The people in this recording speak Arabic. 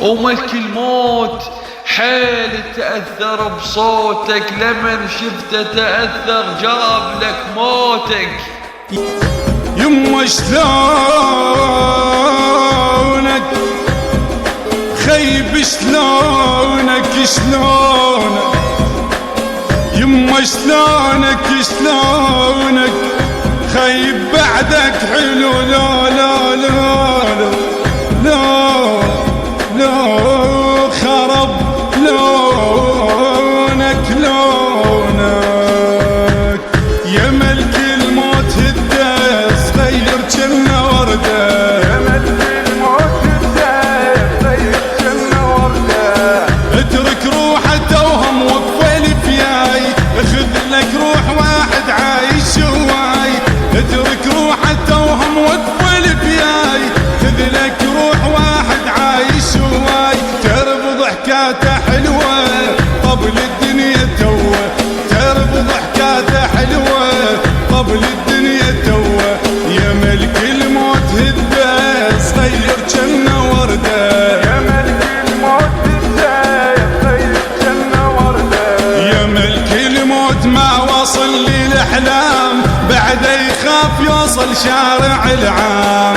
وملك الموت حيل تأثر بصوتك، لمن شفته تأثر جاب لك موتك. يما شلونك خيب، شلونك شلونك يما شلونك شلونك خيب بعدك حلو. لا لا لا لا لا خرب لونك لونك. يا ملك الموت هده صغير جنة وردة، يا ملك الموت هده صغير جنة وردة. اترك روحه توهم وقفل فياي، اخذ لك روح واحد عايش هواي. اترك روحه توهم وقفل فياي، خذ لك روح واحد عايش هواي. ترب ضحكاته حلوة قبل الدنيا توه، ترب ضحكاته حلوة قبل الدنيا توه. يا ملك الموت هده صغير جنة وردة، يا ملك الموت هده صغير جنة وردة. يا ملك الموت ما وصل للأحلام، بعده يخاف يوصل شارع العام.